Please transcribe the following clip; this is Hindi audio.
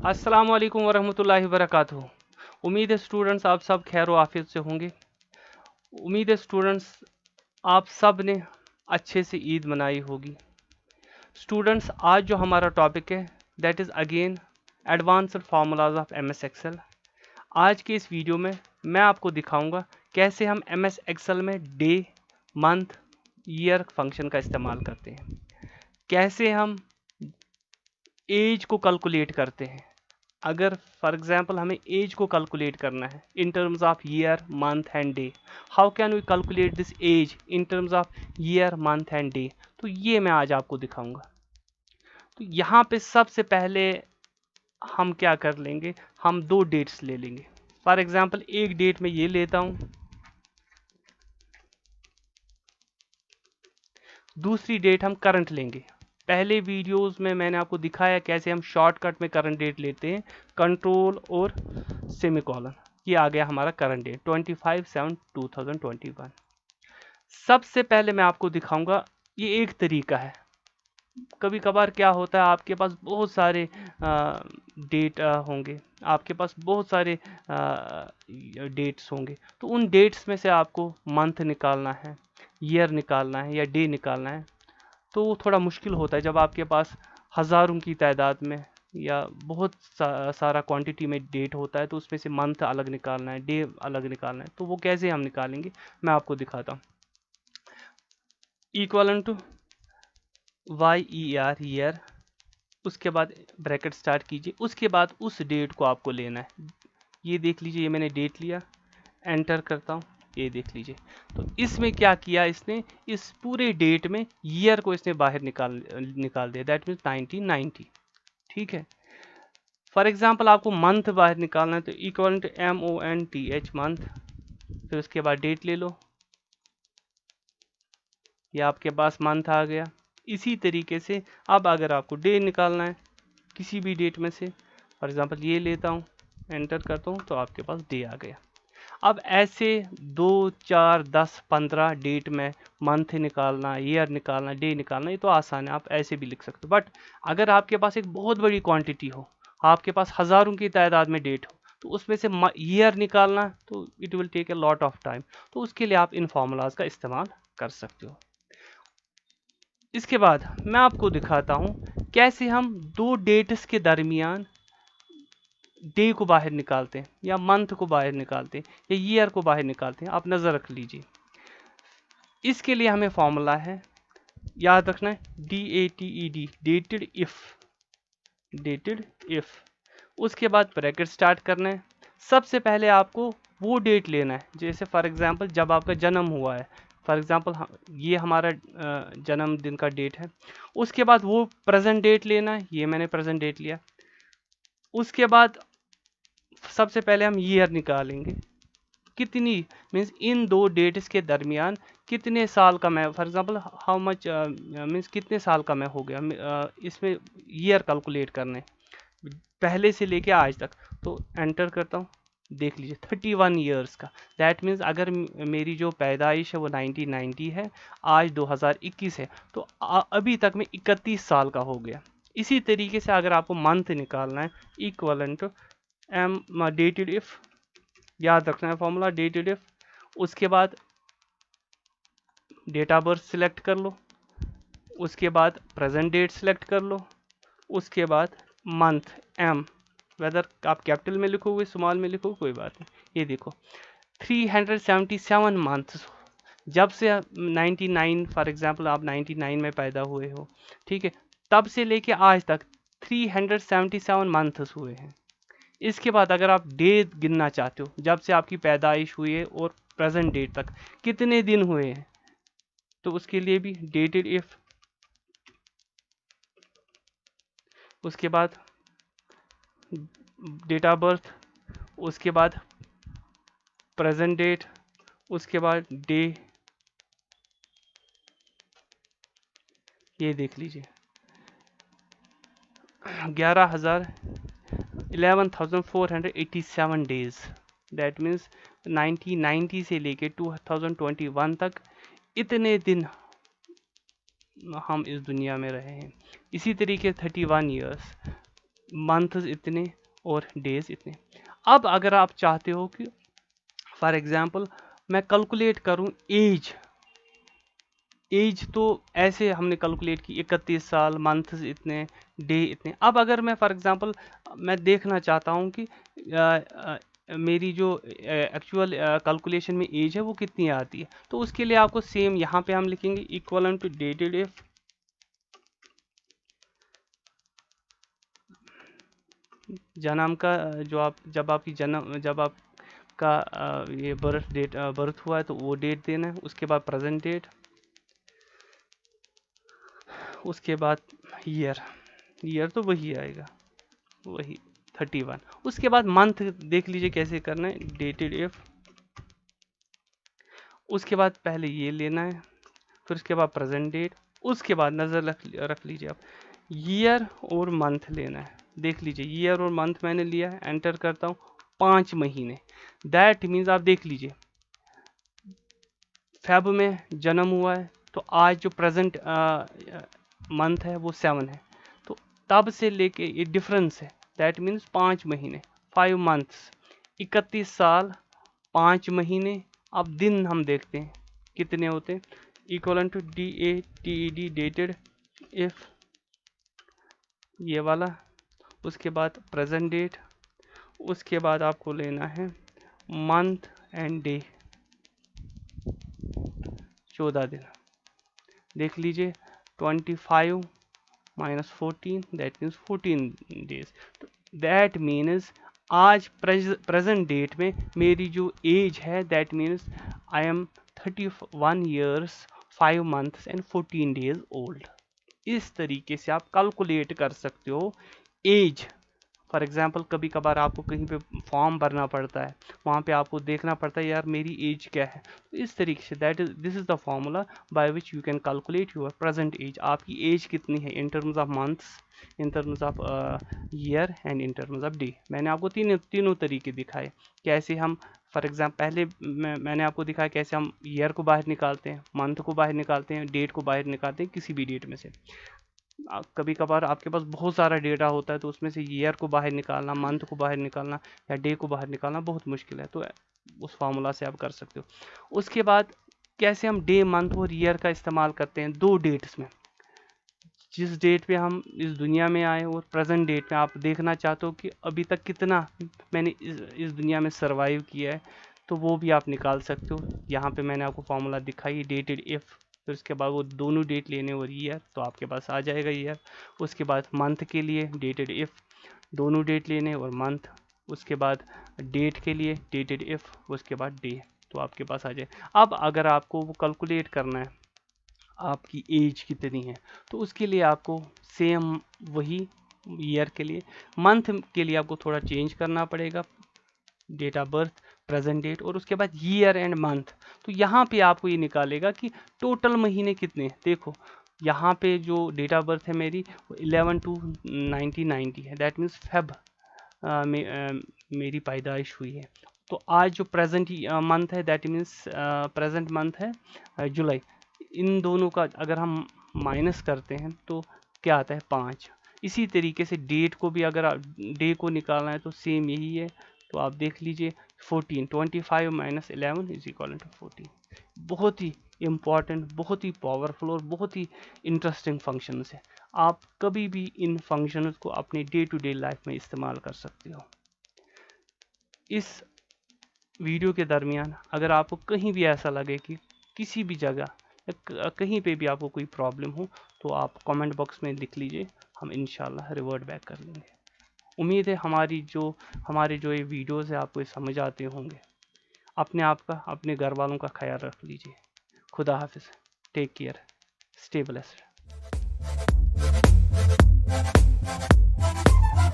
अस्सलाम वालेकुम वरहमतुल्लाहि वबरकातुहू। उम्मीद है स्टूडेंट्स आप सब खैर आफियत से होंगे। उम्मीद है स्टूडेंट्स आप सब ने अच्छे से ईद मनाई होगी। स्टूडेंट्स आज जो हमारा टॉपिक है that is again advanced formulas of MS एस एक्सेल। आज के इस वीडियो में मैं आपको दिखाऊंगा कैसे हम एम एस एक्सेल में डे, मंथ, ईयर फंक्शन का इस्तेमाल करते हैं, कैसे हम एज को कैलकुलेट करते हैं। अगर फॉर एग्जांपल हमें एज को कैलकुलेट करना है in terms of year, month and day, how can we calculate this age in terms of year, month and day, तो ये मैं आज आपको दिखाऊंगा। तो यहाँ पे सबसे पहले हम क्या कर लेंगे, हम दो डेट्स ले लेंगे। फॉर एग्जांपल एक डेट में ये लेता हूँ, दूसरी डेट हम करंट लेंगे। पहले वीडियोस में मैंने आपको दिखाया कैसे हम शॉर्टकट में करंट डेट लेते हैं, कंट्रोल और सेमीकोलन। ये आ गया हमारा करंट डेट 25/7/2021। सबसे पहले मैं आपको दिखाऊंगा, ये एक तरीका है। कभी कभार क्या होता है आपके पास बहुत सारे डेट होंगे, आपके पास बहुत सारे डेट्स होंगे, तो उन डेट्स में से आपको मंथ निकालना है, ईयर निकालना है या डे निकालना है, तो वो थोड़ा मुश्किल होता है। जब आपके पास हज़ारों की तादाद में या बहुत सारा क्वांटिटी में डेट होता है, तो उसमें से मंथ अलग निकालना है, डे अलग निकालना है, तो वो कैसे हम निकालेंगे मैं आपको दिखाता हूँ। Equal to Y E R year, उसके बाद ब्रैकेट स्टार्ट कीजिए, उसके बाद उस डेट को आपको लेना है। ये देख लीजिए, ये मैंने डेट लिया, एंटर करता हूँ, ये देख लीजिए। तो इसमें क्या किया इसने, इस पूरे डेट में ईयर को इसने बाहर निकाल दिया, दैट मीन्स 1990। ठीक है। फॉर एग्जांपल आपको मंथ बाहर निकालना है, तो इक्वल टू MONTH मंथ, फिर उसके बाद डेट ले लो, ये आपके पास मंथ आ गया। इसी तरीके से अब अगर आपको डे निकालना है किसी भी डेट में से, फॉर एग्जांपल ये लेता हूँ, एंटर करता हूँ, तो आपके पास डे आ गया। अब ऐसे 2, 4, 10, 15 डेट में मंथ निकालना, ईयर निकालना, डे निकालना, ये तो आसान है, आप ऐसे भी लिख सकते हो। बट अगर आपके पास एक बहुत बड़ी क्वांटिटी हो, आपके पास हज़ारों की तादाद में डेट हो, तो उसमें से ईयर निकालना तो it will take a lot of time, तो उसके लिए आप इन फार्मूलाज का इस्तेमाल कर सकते हो। इसके बाद मैं आपको दिखाता हूँ कैसे हम दो डेट्स के दरमियान डे को बाहर निकालते हैं या मंथ को बाहर निकालते हैं या ईयर को बाहर निकालते हैं। आप नज़र रख लीजिए, इसके लिए हमें फॉर्मूला है, याद रखना है, DATED, डेटेड इफ। उसके बाद ब्रैकेट स्टार्ट करना है। सबसे पहले आपको वो डेट लेना है, जैसे फॉर एग्जांपल जब आपका जन्म हुआ है, फॉर एग्जांपल ये हमारा जन्मदिन का डेट है। उसके बाद वो प्रेजेंट डेट लेना है, ये मैंने प्रेजेंट डेट लिया। उसके बाद सबसे पहले हम ईयर निकालेंगे, कितनी मीन्स इन दो डेट्स के दरमियान कितने साल का मैं, for example how much means कितने साल का मैं हो गया, इसमें ईयर कैलकुलेट करने पहले से लेके आज तक। तो एंटर करता हूँ, देख लीजिए 31 ईयर्स का। दैट मीन्स अगर मेरी जो पैदाइश है वो 1990 है, आज 2021 है, तो अभी तक मैं 31 साल का हो गया। इसी तरीके से अगर आपको मंथ निकालना है, इक्वलन टू डेटेड इफ, याद रखना है फॉर्मूला डेटेड इफ। उसके बाद डेट ऑफ बर्थ सिलेक्ट कर लो, उसके बाद प्रेजेंट डेट सिलेक्ट कर लो, उसके बाद मंथ M, वेदर आप कैपिटल में लिखोगे स्मॉल में लिखोगे कोई बात नहीं। ये देखो 377 मंथ्स, जब से 99, फॉर एग्जांपल आप 99 में पैदा हुए हो, ठीक है, तब से लेके आज तक 377 मंथ्स हुए हैं। इसके बाद अगर आप डे गिनना चाहते हो, जब से आपकी पैदाइश हुई है और प्रेजेंट डेट तक कितने दिन हुए हैं, तो उसके लिए भी डेटेड इफ, उसके बाद डेट ऑफ बर्थ, उसके बाद प्रेजेंट डेट, उसके बाद डे। ये देख लीजिए 11,487 डेज, दैट मीन्स 1990 से लेके 2021 तक इतने दिन हम इस दुनिया में रहे हैं। इसी तरीके 31 ईयर्स, मंथ्स इतने और डेज इतने। अब अगर आप चाहते हो कि फॉर एग्जांपल मैं कैलकुलेट करूं एज, तो ऐसे हमने कैलकुलेट की 31 साल, मंथ्स इतने, डे इतने। अब अगर मैं फॉर एग्जांपल मैं देखना चाहता हूं कि मेरी जो एक्चुअल कैलकुलेशन में एज है वो कितनी आती है, तो उसके लिए आपको सेम यहाँ पे हम लिखेंगे इक्वल टू डेटेड इफ जन्म का जो आप जब आपकी जन्म जब आपका ये बर्थ डेट बर्थ हुआ है तो वो डेट देना है, उसके बाद प्रेजेंट डेट, उसके बाद ईयर, तो वही आएगा, वही 31। उसके बाद मंथ देख लीजिए कैसे करना है, डेटेड इफ, उसके बाद पहले ये लेना है, फिर उसके बाद प्रेजेंट डेट, उसके बाद नज़र रख लीजिए आप ईयर और मंथ लेना है। देख लीजिए ईयर और मंथ मैंने लिया है, एंटर करता हूँ 5 महीने। दैट मीन्स आप देख लीजिए फेब में जन्म हुआ है तो आज जो प्रेजेंट मंथ है वो 7 है, तो तब से लेके ये डिफरेंस है, दैट मीन्स 5 महीने, 5 मंथ्स, 31 साल, 5 महीने। अब दिन हम देखते हैं कितने होते हैं, equal to DATED dated if ये वाला, उसके बाद प्रेजेंट डेट, उसके बाद आपको लेना है मंथ एंड डे, 14 दिन। देख लीजिए 25 माइनस 14 दैट मीन्स 14 डेज। तो दैट मीन्स आज प्रेजेंट डेट में मेरी जो एज है that means I am 31 years 5 months and 14 days old. इस तरीके से आप कैलकुलेट कर सकते हो एज। फॉर एग्जाम्पल कभी कभार आपको कहीं पे फॉर्म भरना पड़ता है, वहाँ पे आपको देखना पड़ता है यार मेरी एज क्या है, तो इस तरीके से this is the formula by which you can calculate your present age. आपकी एज कितनी है in terms of months, in terms of year and in terms of day. मैंने आपको तीनों तरीके दिखाए कैसे हम फॉर एग्जाम्पल पहले मैंने आपको दिखाया कैसे हम ईयर को बाहर निकालते हैं, मंथ को बाहर निकालते हैं, डेट को बाहर निकालते हैं किसी भी डेट में से। कभी कभार आपके पास बहुत सारा डेटा होता है तो उसमें से ईयर को बाहर निकालना, मंथ को बाहर निकालना या डे को बाहर निकालना बहुत मुश्किल है, तो उस फार्मूला से आप कर सकते हो। उसके बाद कैसे हम डे, मंथ और ईयर का इस्तेमाल करते हैं दो डेट्स में, जिस डेट पे हम इस दुनिया में आए और प्रेजेंट डेट में आप देखना चाहते हो कि अभी तक कितना मैंने इस दुनिया में सर्वाइव किया है, तो वो भी आप निकाल सकते हो। यहाँ पे मैंने आपको फार्मूला दिखाई डेटेड इफ़, फिर उसके बाद वो दोनों डेट लेने और ईयर, तो आपके पास आ जाएगा ईयर। उसके बाद मंथ के लिए डेटेड इफ़, दोनों डेट लेने और मंथ, उसके बाद डेट के लिए डेटेड इफ़, उसके बाद डे, तो आपके पास आ जाए। अब अगर आपको वो कैलकुलेट करना है आपकी एज कितनी है, तो उसके लिए आपको सेम वही ईयर के लिए, मंथ के लिए आपको थोड़ा चेंज करना पड़ेगा, date of birth, present date और उसके बाद ईयर एंड मंथ। तो यहाँ पे आपको ये निकालेगा कि टोटल महीने कितने हैं। देखो यहाँ पे जो डेट ऑफ बर्थ है मेरी 11/2/1990 है, दैट मीन्स फेब मेरी पैदाइश हुई है। तो आज जो प्रेजेंट मंथ है दैट मीन्स प्रेजेंट मंथ है जुलाई। इन दोनों का अगर हम माइनस करते हैं तो क्या आता है 5। इसी तरीके से डेट को भी अगर डे को निकालना है तो सेम यही है, तो आप देख लीजिए 14, 25 माइनस 11 इज इक्वल टू 14। बहुत ही इम्पॉर्टेंट, बहुत ही पावरफुल और बहुत ही इंटरेस्टिंग फंक्शंस है। आप कभी भी इन फंक्शंस को अपने डे टू डे लाइफ में इस्तेमाल कर सकते हो। इस वीडियो के दरमियान अगर आपको कहीं भी ऐसा लगे कि किसी भी जगह कहीं पे भी आपको कोई प्रॉब्लम हो तो आप कमेंट बॉक्स में लिख लीजिए, हम इंशाल्लाह रिवर्ट बैक कर लेंगे। उम्मीद है हमारे जो ये वीडियोस है आपको ये समझ आते होंगे। अपने आप का, अपने घर वालों का ख्याल रख लीजिए। खुदा हाफिज़, टेक केयर, स्टे ब्लेस्ड।